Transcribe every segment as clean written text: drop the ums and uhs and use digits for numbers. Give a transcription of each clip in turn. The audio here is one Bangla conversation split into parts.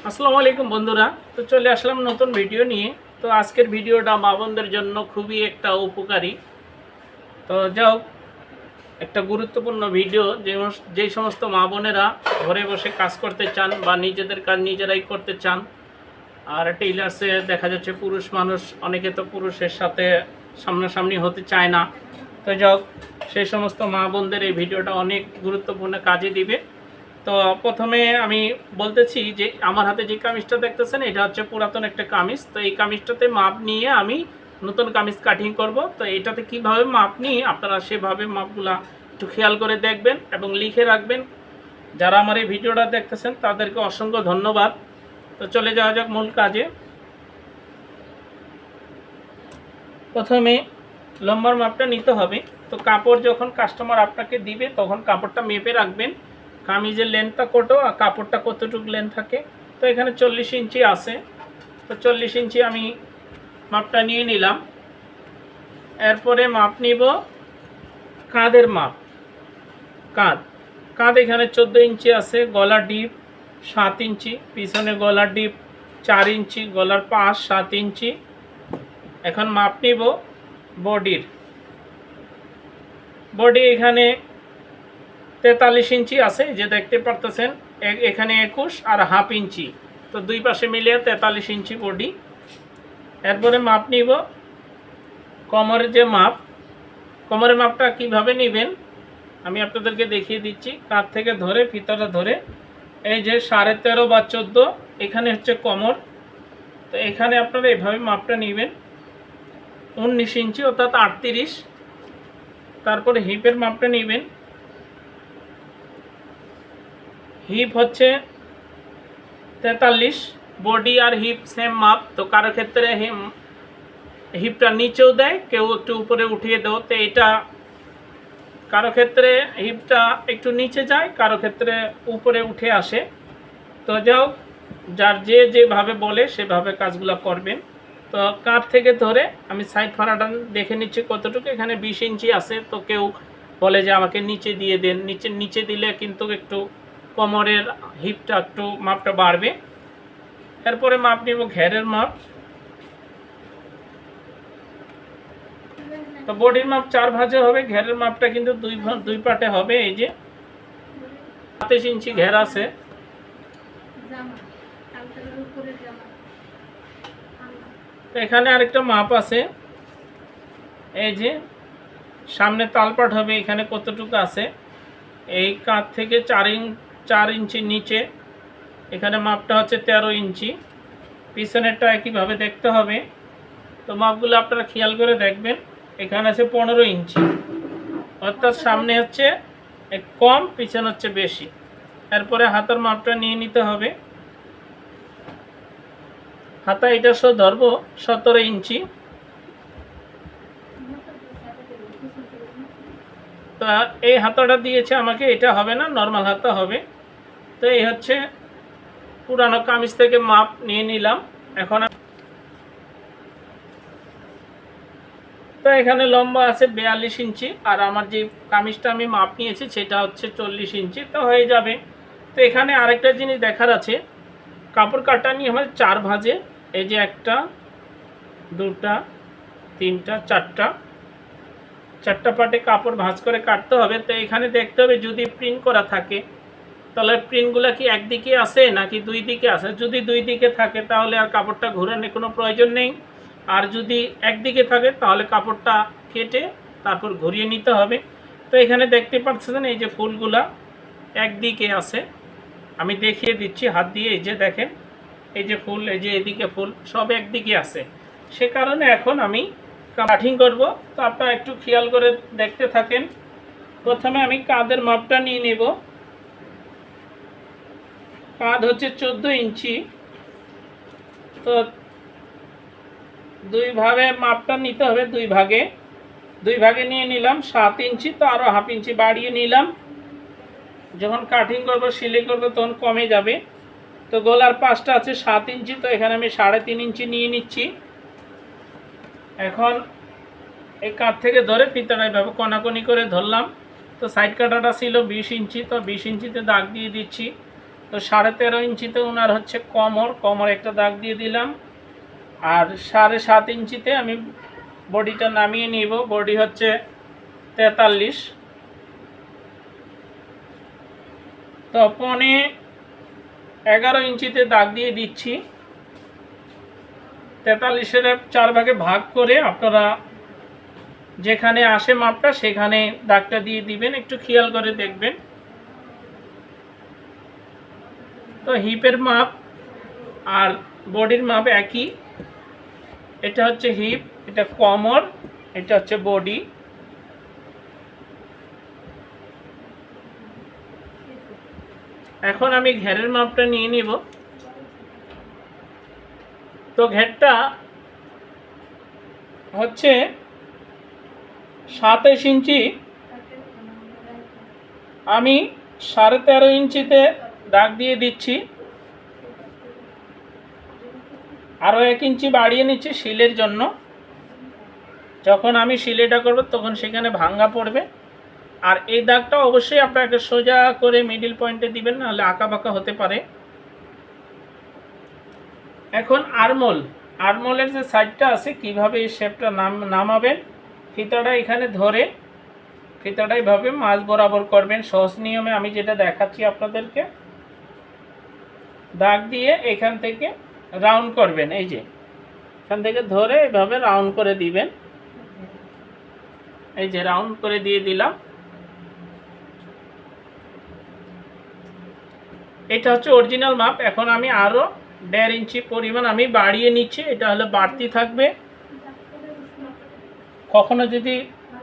আসসালামু আলাইকুম বন্ধুরা। তো চলে আসলাম নতুন ভিডিও নিয়ে। তো আজকের ভিডিওটা মা বোনদের জন্য খুবই একটা উপকারী। তো যাও, একটা গুরুত্বপূর্ণ ভিডিও। যেই সমস্ত মা বোনেরা ঘরে বসে কাজ করতে চান বা নিজেদের কাজ নিজেরাই করতে চান, আর টেইলার্সে দেখা যাচ্ছে পুরুষ মানুষ অনেকে তো পুরুষের সাথে সামনাসামনি হতে চায় না। তো যাও, সেই সমস্ত মা বোনদের এই ভিডিওটা অনেক গুরুত্বপূর্ণ কাজে দিবে। তো প্রথমে আমি বলতেছি যে আমার হাতে যে কামিজটা দেখতেছেন এটা হচ্ছে পুরাতন একটা কামিজ। তো এই কামিজটাতে মাপ নিয়ে আমি নতুন কামিজ কাটিং করব। তো এটাতে কিভাবে মাপ নিই আপনারা সেভাবে মাপগুলা একটু খেয়াল করে দেখবেন এবং লিখে রাখবেন। যারা আমার এই ভিডিওটা দেখতেছেন তাদেরকে অসংখ্য ধন্যবাদ। তো চলে যাওয়া যাক মূল কাজে। প্রথমে লম্বার মাপটা নিতে হবে। তো কাপড় যখন কাস্টমার আপনাকে দিবে তখন কাপড়টা মেপে রাখবেন, কামিজের লেন্থটা কত আর কাপড়টা কতটুকু লেন্থ থাকে। তো এখানে 40 ইঞ্চি আছে। তো 40 ইঞ্চি আমি মাপটা নিয়ে নিলাম। এরপরে মাপ নিব কাঁধের মাপ। কাঁধ এখানে 14 ইঞ্চি আছে। গলার ডিপ 7 ইঞ্চি, পিছনে গলার ডিপ 4 ইঞ্চি, গলার পাশ 7 ইঞ্চি। এখন মাপ নিব বডি এখানে 43 ইঞ্চি আছে, যে দেখতে পারতেছেন। এখানে 21 আর হাফ ইঞ্চি, তো দুই পাশে মিলিয়ে 43 ইঞ্চি বডি। এরপরে মাপ নিব কোমরের যে মাপ। কোমরের মাপটা কিভাবে নেবেন আমি আপনাদেরকে দেখিয়ে দিচ্ছি। কাঁধ থেকে ধরে ফিতাটা ধরে এই যে 13.5 বা 14 এখানে হচ্ছে কোমর। তো এখানে আপনারা এভাবে মাপটা নেবেন 19 ইঞ্চি অর্থাৎ 38। তারপরে হিপের মাপটা নেবেন। হিপ হচ্ছে 43। বডি আর হিপ সেম মাপ। তো কারো ক্ষেত্রে হিপটা নিচেও দেয়, কেউ একটু উপরে উঠিয়ে দেও। তো এটা কারো ক্ষেত্রে হিপটা একটু নিচে যায়, কারো ক্ষেত্রে উপরে উঠে আসে। তো যাও, যার যেভাবে বলে সেভাবে কাজগুলো করবেন। তো কাঁধ থেকে ধরে আমি সাইড ফাড়াটা দেখে নিচ্ছি কতটুকু। এখানে 20 ইঞ্চি আছে। তো কেউ বলে যে আমাকে নিচে দিয়ে দেন, নিচে দিলে কিন্তু একটু কোমরের হিপটা একটু মাপটা বাড়বে। এরপরে মাপ নিব ঘেরের মাপ। তো বডির মাপ 4 ভাঁজে হবে, ঘেরের মাপটা কিন্তু দুই পার্টে হবে। এই যে 27 ইঞ্চি ঘের আছে। এখানে আরেকটা মাপ আছে, এই যে সামনে তালপাট হবে, এখানে কতটুকু আছে। এই কাঁধ থেকে 4 ইঞ্চি নিচে এখানে মাপটা হচ্ছে 13 ইঞ্চি। পিছনেরটা একইভাবে দেখতে হবে। তো মাপগুলো আপনারা খেয়াল করে দেখবেন। এখানে আছে 15 ইঞ্চি, অর্থাৎ সামনে হচ্ছে কম, পিছনে হচ্ছে বেশি। এরপরে হাতার মাপটা নিয়ে নিতে হবে। হাতা এটা ধরবো 17 ইঞ্চি। তো এই হাতাটা দিয়েছে আমাকে, এটা হবে না, নর্মাল হাতা হবে। তো এই হচ্ছে পুরানো কামিজ থেকে মাপ নিয়ে নিলাম। এখন তো এখানে লম্বা আছে 42 ইঞ্চি, আর আমার যে কামিজটা আমি মাপ নিয়েছি সেটা হচ্ছে 40 ইঞ্চি। তো হয়ে যাবে। তো এখানে আরেকটা জিনিস দেখার আছে, কাপড় কাটা নিয়ে আমার 4 ভাঁজে। এই যে 1টা 2টা 3টা 4টা পার্টে কাপড় ভাঁজ করে কাটতে হবে। তো এখানে দেখতে হবে যদি প্রিন্ট করা থাকে তাহলে প্রিন্টগুলো কি একদিকে আছে নাকি দুই দিকে আছে। যদি দুই দিকে থাকে তাহলে আর কাপড়টা ঘোরানোর কোনো প্রয়োজন নেই। আর যদি একদিকে থাকে তাহলে কাপড়টা কেটে তারপর ঘুরিয়ে নিতে হবে। তো এখানে দেখতে পাচ্ছেন এই যে ফুলগুলা একদিকে আছে, আমি দেখিয়ে দিচ্ছি হাত দিয়ে। এই যে দেখেন, এই যে ফুল, এই যে এদিকে ফুল, সব একদিকে আছে। সে কারণে এখন আমি কাটিং করব। তো আপনারা একটু খেয়াল করে দেখতে থাকেন। প্রথমে আমি কাঁধের মাপটা নিয়ে নেব। কাঁধ হচ্ছে 14 ইঞ্চি। তো দুই ভাগে মাপটা নিতে হবে, দুই ভাগে নিয়ে নিলাম 7 ইঞ্চি। তো আরও হাফ ইঞ্চি বাড়িয়ে নিলাম, যখন কাটিং করবো সেলাই করবো তখন কমে যাবে। তো গলার পাশটা আছে 7 ইঞ্চি। তো এখানে আমি 3.5 ইঞ্চি নিয়ে নিচ্ছি। এখন এই কাঁধ থেকে ধরে ফিতাটা এভাবে কোনাকুনি করে ধরলাম। তো সাইড কাটাটা ছিল 20 ইঞ্চি। তো 20 ইঞ্চিতে দাগ দিয়ে দিচ্ছি। তো 13.5 ইঞ্চিতে ওনার হচ্ছে কোমর একটা দাগ দিয়ে দিলাম। আর 7.5 ইঞ্চিতে আমি বডিটা নামিয়ে নিব। বডি হচ্ছে 43। তো 11.5 ইঞ্চিতে দাগ দিয়ে দিচ্ছি। 43-এর 4 ভাগে ভাগ করে আপনারা যেখানে আসে মাপটা সেখানে দাগটা দিয়ে দিবেন, একটু খেয়াল করে দেখবেন। তো হিপের মাপ আর বডির মাপ একই। এটা হচ্ছে হিপ, এটা কোমর, এটা হচ্ছে বডি। এখন আমি ঘেরের মাপটা নিয়ে নিব। তো ঘেরটা হচ্ছে 27 ইঞ্চি, আমি 13.5 ইঞ্চিতে দাগ দিয়ে দিচ্ছি। আরও 1 ইঞ্চি বাড়িয়ে নিচ্ছি শিলের জন্য। যখন আমি শিলেটা করব তখন সেখানে ভাঙ্গা পড়বে। আর এই দাগটা অবশ্যই আপনাকে সোজা করে মিডিল পয়েন্টে দিবেন, নাহলে আঁকা বাঁকা হতে পারে। এখন আর্মোলের যে সাইডটা আছে কিভাবে এই শেপটা নামাবেন, ফিতাটা এখানে ধরে ফিতাটা এইভাবে মাঝ বরাবর করবেন সহজ নিয়মে। আমি যেটা দেখাচ্ছি আপনাদেরকে, দাগ দিয়ে এখান থেকে রাউন্ড করবেন। এই যে এখান থেকে ধরে এইভাবে রাউন্ড করে দিবেন। এই যে রাউন্ড করে দিয়ে দিলাম। এটা হচ্ছে অরিজিনাল মাপ। এখন আমি আরও 1.5 ইঞ্চি পরিমাণ আমি বাড়িয়ে নিচ্ছি। এটা হলে বাড়তি থাকবে। কখনো যদি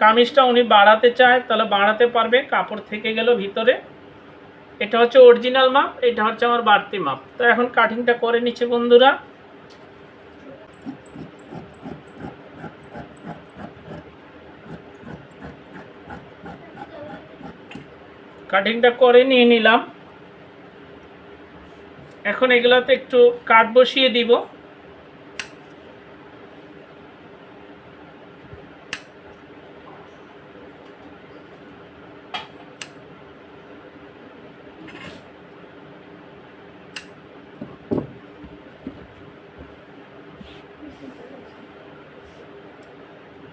কামিজটা উনি বাড়াতে চায় তাহলে বাড়াতে পারবে, কাপড় থেকে গেল ভিতরে। এটা হচ্ছে অরিজিনাল মাপ, এটা হচ্ছে আমার বাড়তি মাপ। তো এখন কাটিংটা করে নিচ্ছে বন্ধুরা। কাটিংটা করে নিয়ে নিলাম। এখন এগুলাতে একটু কাট বসিয়ে দিব।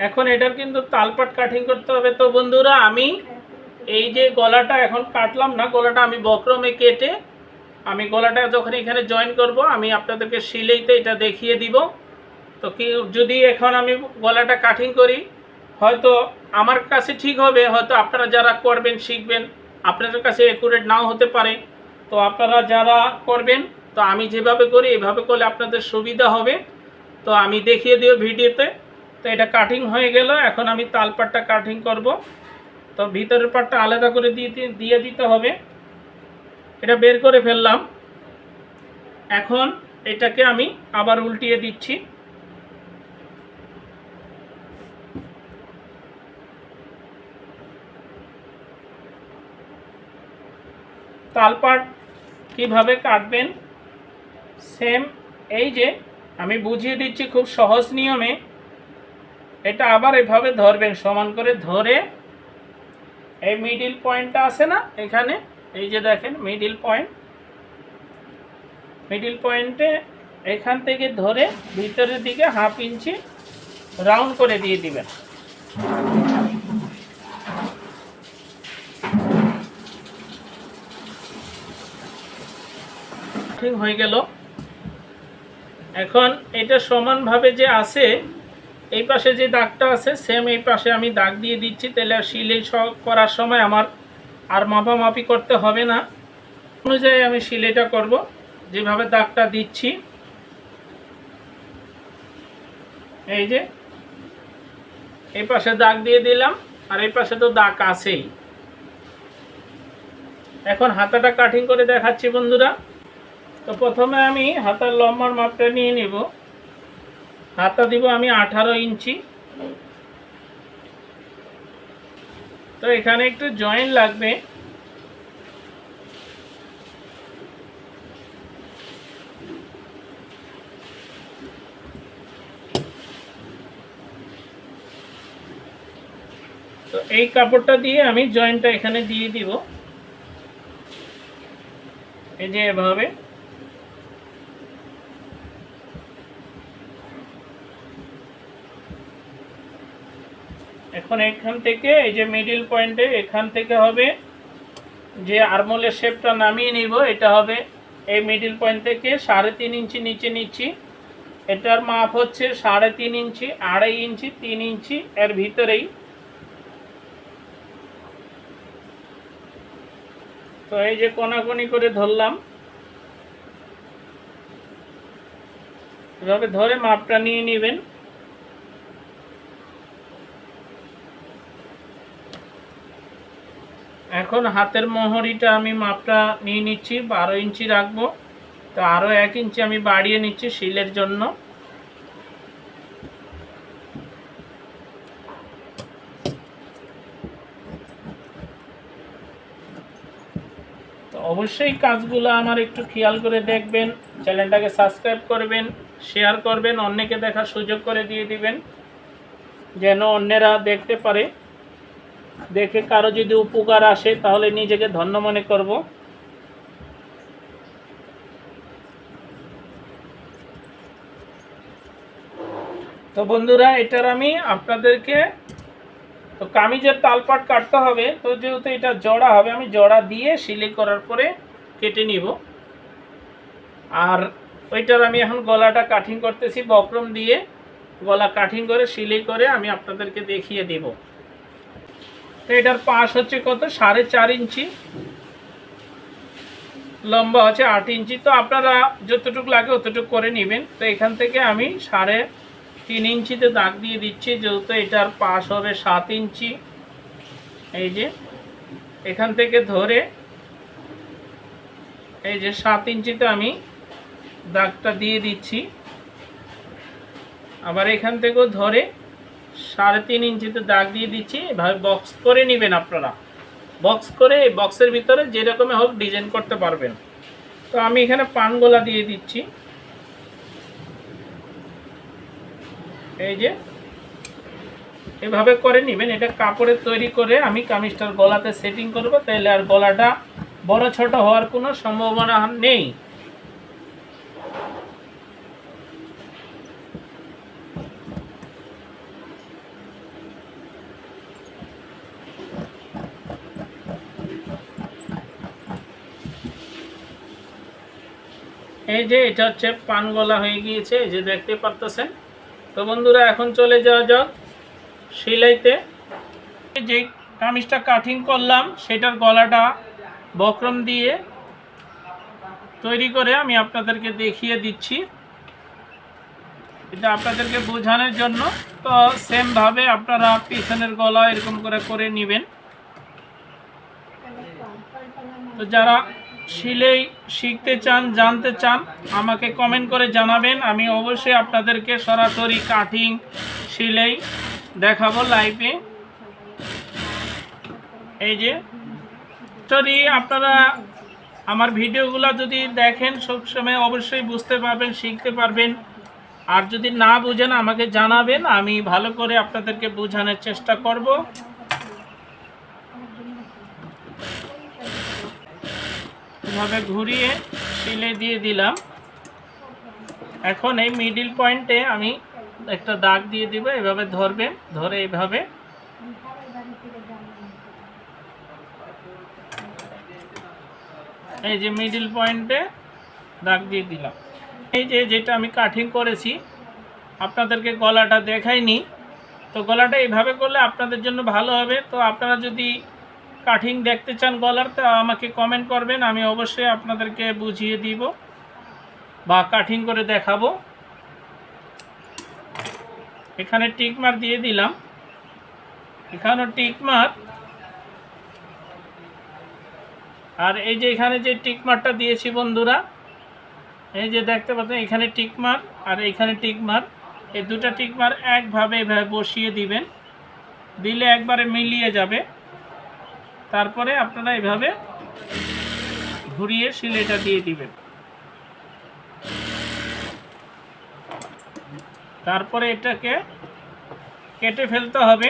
এখন এটার কিন্তু তালপাট কাটিং করতে হবে। তো বন্ধুরা আমি এই যে গলাটা এখন কাটলাম না, গলাটা আমি বক্রমে কেটে আমি গলাটা যখন এখানে জয়েন করব আমি আপনাদেরকে সিলেইতে এটা দেখিয়ে দিব। তো কি যদি এখন আমি গলাটা কাটিং করি, হয়তো আমার কাছে ঠিক হবে, হয়তো আপনারা যারা করবেন শিখবেন আপনাদের কাছে অ্যাকুরেট নাও হতে পারে। তো আপনারা যারা করবেন, তো আমি যেভাবে করি এইভাবে করলে আপনাদের সুবিধা হবে। তো আমি দেখিয়ে দিও ভিডিওতে। তো এটা কাটিং হয়ে গেল। এখন আমি তালপাটটা কাটিং করব। তো ভিতরের পাটটা আলাদা করে দিয়ে দিতে হবে। এটা বের করে ফেললাম। এখন এটাকে আমি আবার উল্টিয়ে দিচ্ছি। তালপাট কিভাবে কাটবেন সেম এই যে আমি বুঝিয়ে দিচ্ছি খুব সহজ নিয়মে। এটা আবার এভাবে ধরবেন, সমান করে ধরে এই মিডিল পয়েন্টটা আছে না এখানে, এই যে দেখেন মিডিল পয়েন্টে এখান থেকে ধরে ভিতরের দিকে 1/2 ইঞ্চি রাউন্ড করে দিয়ে দিবেন। ঠিক হয়ে গেল। এখন এটা সমানভাবে যে আছে, এই পাশে যে দাগটা আছে সেম এই পাশে আমি দাগ দিয়ে দিচ্ছি। তাহলে সিলাই করার সময় আমার আর মাপামাপি করতে হবে না। অনুযায়ী আমি সিলাইটা করব, যেভাবে দাগটা দিচ্ছি। এই যে এই পাশে দাগ দিয়ে দিলাম, আর এই পাশে তো দাগ আছেই। এখন হাতাটা কাটিং করে দেখাচ্ছি বন্ধুরা। তো প্রথমে আমি হাতার লম্বার মাপটা নিয়ে নিব। হাতা দিব আমি 18 ইঞ্চি। তো এখানে একটু জয়েন লাগবে। তো এই কাপড়টা দিয়ে আমি জয়েন্টটা এখানে দিয়ে দিব। এই যে এভাবে। এখন এখান থেকে এই যে মিডল পয়েন্টে এখান থেকে হবে যে আর্মহোলের শেপটা নামিয়ে নিব, এটা হবে এই মিডল পয়েন্ট থেকে 3.5 ইঞ্চি নিচে নিচ্ছি। এটার মাপ হচ্ছে 3.5 ইঞ্চি, 2.5 ইঞ্চি, 3 ইঞ্চি এর ভিতরেই। তো এই যে কোনাকুনি করে ধরলাম, এভাবে ধরে মাপটা নিয়ে নেবেন। এখন হাতের মোহরিটা আমি মাপটা নিয়ে নিচ্ছি, 12 ইঞ্চি রাখবো। তো আরও 1 ইঞ্চি আমি বাড়িয়ে নিচ্ছি শিলের জন্য। তো অবশ্যই কাজগুলো আমার একটু খেয়াল করে দেখবেন, চ্যানেলটাকে সাবস্ক্রাইব করবেন, শেয়ার করবেন, অন্যকে দেখার সুযোগ করে দিয়ে দিবেন যেন অন্যেরা দেখতে পারে। দেখে কারো যদি উপকার আসে তাহলে নিজেকে ধন্য মনে করব। তো বন্ধুরা, এটার আমি আপনাদেরকে, তো কামিজের তালপাট কাটতে হবে, তো যেহেতু এটা জোড়া হবে আমি জোড়া দিয়ে সেলাই করার পরে কেটে নিব। আর ওইটার আমি এখন গলাটা কাটিং করতেছি, বক্রম দিয়ে গলা কাটিং করে সেলাই করে আমি আপনাদেরকে দেখিয়ে দিব। তো এটার পাশ হচ্ছে কত, 4.5 ইঞ্চি, লম্বা হচ্ছে 8 ইঞ্চি। তো আপনারা যতটুকু লাগে অতটুকু করে নেবেন। তো এখান থেকে আমি 3.5 ইঞ্চিতে দাগ দিয়ে দিচ্ছি, যেহেতু এটার পাশ হবে 7 ইঞ্চি। এই যে এখান থেকে ধরে এই যে 7 ইঞ্চিতে আমি দাগটা দিয়ে দিচ্ছি। আবার এখান থেকেও ধরে 3.5 ইঞ্চিতে দাগ দিয়ে দিচ্ছি। এভাবে বক্স করে নেবেন আপনারা, বক্স করে এই বক্সের ভিতরে যেরকমই হোক ডিজাইন করতে পারবেন। তো আমি এখানে পানগোলা দিয়ে দিচ্ছি। এই যে এভাবে করে নেবেন। এটা কাপড়ের তৈরি করে আমি কামিজটার গলাতে সেটিং করব, তাহলে আর গলাটা বড় ছোট হওয়ার কোনো সম্ভাবনা নেই। এই যে এটা হচ্ছে পান গলা হয়ে গিয়েছে, এই যে দেখতে পারতেছেন। তো বন্ধুরা, এখন চলে যাওয়া যাক সেলাইতে। যে কামিজটা কাটিং করলাম সেটার গলাটা বক্রম দিয়ে তৈরি করে আমি আপনাদেরকে দেখিয়ে দিচ্ছি, এটা আপনাদেরকে বোঝানোর জন্য। তো সেম ভাবে আপনারা পিছনের গলা এরকম করে করে নেবেন। তো যারা সেলাই শিখতে চান, জানতে চান, আমাকে কমেন্ট করে জানাবেন। আমি অবশ্যই আপনাদেরকে সরাসরি কাটিং সেলাই দেখাবো লাইভে। এই যে যদি আপনারা আমার ভিডিওগুলো যদি দেখেন সবসময় অবশ্যই বুঝতে পারবেন, শিখতে পারবেন। আর যদি না বুঝেন আমাকে জানাবেন, আমি ভালো করে আপনাদেরকে বোঝানোর চেষ্টা করব। এভাবে ঘুরিয়ে সেলাই দিয়ে দিলাম। এখন এই মিডল পয়েন্টে আমি একটা দাগ দিয়ে দিব, এভাবে ধরবেন, ধরে এইভাবে এই যে মিডল পয়েন্টে দাগ দিয়ে দিলাম। এই যে যেটা আমি কাটিং করেছি আপনাদেরকে গলাটা দেখাইনি, তো গলাটা এইভাবে করলে আপনাদের জন্য ভালো হবে। তো আপনারা যদি কাটিং দেখতে চান গলার, তো আমাকে কমেন্ট করবেন, আমি অবশ্যই আপনাদেরকে বুঝিয়ে দিব বা কাটিং করে দেখাবো। এখানে টিক মার্ক দিয়ে দিলাম, এখানেও টিক মার্ক। আর এই যে এখানে যে টিক মার্কটা দিয়েছি বন্ধুরা, এই যে দেখতে পাচ্ছেন এখানে টিক মার্ক আর এখানে টিক মার্ক, এই দুটো টিক মার্ক একভাবে এভাবে বসিয়ে দিবেন, দিলে একবারে মিলিয়ে যাবে। তারপরে আপনারা এভাবে ঘুরিয়ে সেলাইটা দিয়ে দিবেন। তারপরে এটাকে কেটে ফেলতে হবে।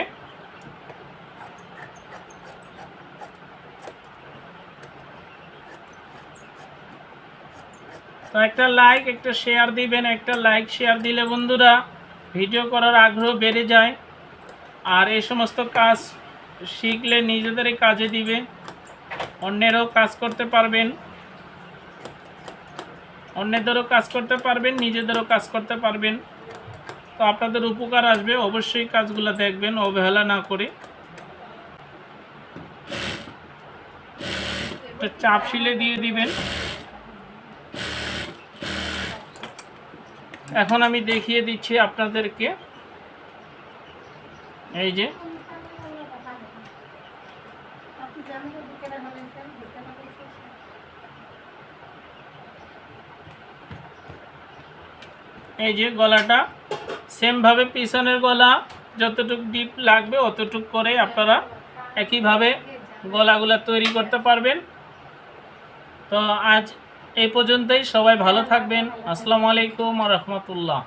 তো একটা লাইক একটা শেয়ার দিবেন। একটা লাইক শেয়ার দিলে বন্ধুরা ভিডিও করার আগ্রহ বেড়ে যায়, আর এই সমস্ত কাজ শিখলে নিজেদেরই কাজে দিবে, অন্যেরও কাজ করতে পারবেন, অন্যদেরও কাজ করতে পারবেন, নিজেদেরও কাজ করতে পারবেন। তো আপনাদের উপকার আসবে, অবশ্যই কাজগুলো দেখবেন অবহেলা না করে। একটা চাপ শিলে দিয়ে দিবেন। এখন আমি দেখিয়ে দিচ্ছি আপনাদেরকে। এই যে গলাটা সেমভাবে পিছনের গলা যতটুকু ডিপ লাগবে অতটুকু করে আপনারা একইভাবে গলাগুলা তৈরি করতে পারবেন। তো আজ এই পর্যন্তই। সবাই ভালো থাকবেন। আসসালামু আলাইকুম ওয়া রাহমাতুল্লাহ।